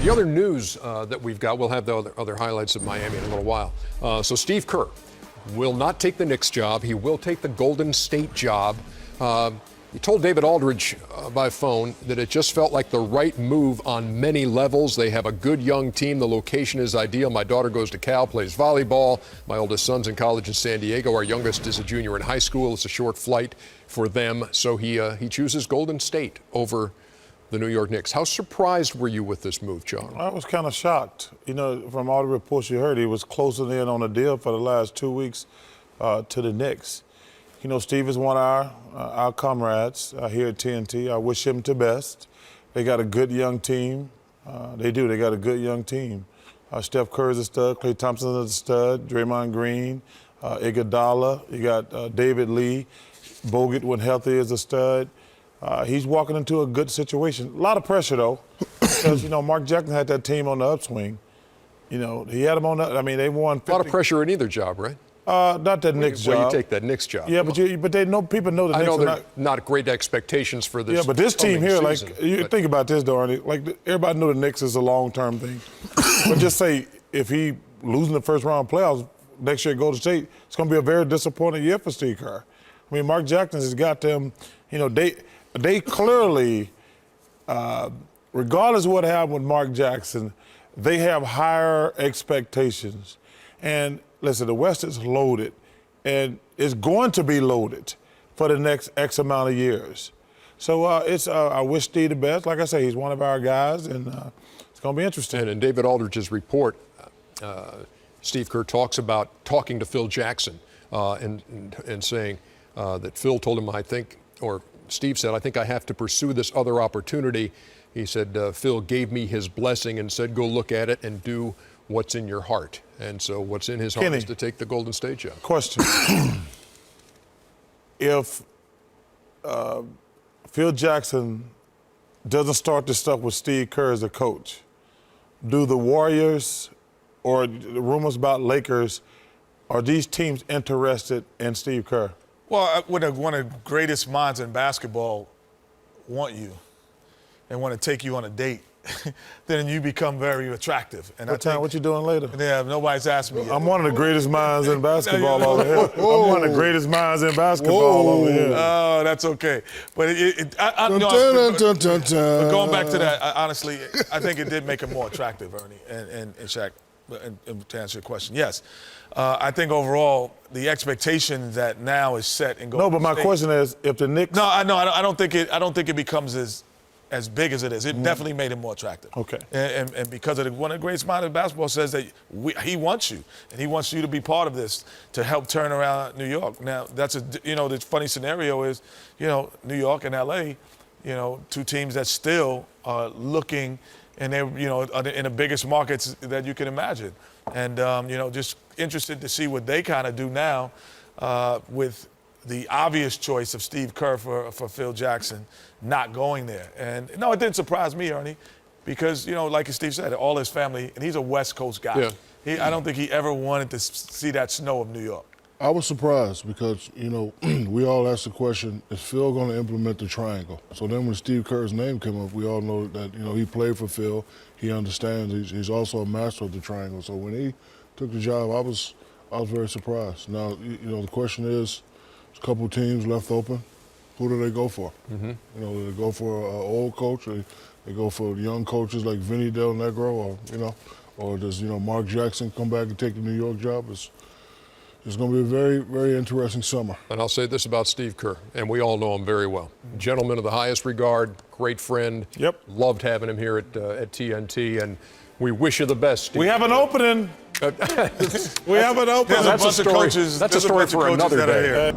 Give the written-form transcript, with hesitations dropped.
The other news that we've got, we'll have the other highlights of Miami in a little while. So Steve Kerr will not take the Knicks job. He will take the Golden State job. He told David Aldridge by phone that it just felt like the right move on many levels. They have a good young team. The location is ideal. My daughter goes to Cal, plays volleyball. My oldest son's in college in San Diego. Our youngest is a junior in high school. It's a short flight for them. So he chooses Golden State over the New York Knicks. How surprised were you with this move, John? I was kind of shocked. You know, from all the reports you heard, he was closing in on a deal for the last 2 weeks to the Knicks. You know, Steve is one of our comrades here at TNT. I wish him the best. They got a good young team. They do. They got a good young team. Steph Curry is a stud. Klay Thompson is a stud. Draymond Green, Iguodala. You got David Lee. Bogut, when healthy, is a stud. He's walking into a good situation. A lot of pressure, though, because, you know, Mark Jackson had that team on the upswing. You know, he had them on the, I mean, they won 50. A lot of pressure in either job, right? Not that Knicks job. Well, you take that Knicks job. Yeah, but they know, people know the Knicks I know are they're not great expectations for this. Yeah, but this team here, season, like, you think about this, though, Arnie, like, everybody know the Knicks is a long-term thing. But just say, if he losing the first-round playoffs next year at Golden State, it's going to be a very disappointing year for Steve Kerr. I mean, Mark Jackson has got them, you know, they clearly, regardless of what happened with Mark Jackson, they have higher expectations. And listen, the West is loaded, and it's going to be loaded for the next X amount of years. So I wish Steve the best. Like I say, he's one of our guys, and it's going to be interesting. And in David Aldridge's report, Steve Kerr talks about talking to Phil Jackson and saying that Phil told him, I think, or Steve said, I think I have to pursue this other opportunity. He said, Phil gave me his blessing and said, go look at it and do what's in your heart. And so what's in his heart is to take the Golden State job. Question. If Phil Jackson doesn't start this stuff with Steve Kerr as a coach, do the Warriors or the rumors about Lakers, are these teams interested in Steve Kerr? Well, when one of the greatest minds in basketball want you and want to take you on a date, then you become very attractive. And What you doing later? Yeah, nobody's asked me yet. I'm one of the greatest minds in basketball over here. I'm one of the greatest minds in basketball over here. Oh, that's okay. But but going back to that, honestly, I think it did make him more attractive, Ernie and Shaq. And to answer your question, yes. I think overall the expectation that now is set in Golden State. No, but my question is, if the Knicks. No, I don't think it becomes as big as it is. It definitely made him more attractive. Okay. And because of one of the greatest minds in basketball says that he wants you, and he wants you to be part of this to help turn around New York. Now that's the funny scenario is, New York and LA, two teams that still are looking. And they're, in the biggest markets that you can imagine. And, just interested to see what they kind of do now with the obvious choice of Steve Kerr for Phil Jackson not going there. And, no, it didn't surprise me, Ernie, because, like Steve said, all his family, and he's a West Coast guy. Yeah. I don't think he ever wanted to see that snow of New York. I was surprised because, we all asked the question, is Phil going to implement the triangle? So then when Steve Kerr's name came up, we all know that, he played for Phil. He understands. He's also a master of the triangle. So when he took the job, I was very surprised. Now, the question is, there's a couple of teams left open. Who do they go for? Mm-hmm. Do they go for an old coach, or they go for young coaches like Vinny Del Negro, or does, Mark Jackson come back and take the New York job? It's going to be a very, very interesting summer. And I'll say this about Steve Kerr, and we all know him very well. Gentleman of the highest regard, great friend. Yep. Loved having him here at TNT, and we wish you the best, Steve. We have an opening. We have an opening. There's a bunch of coaches. That's a story for another day.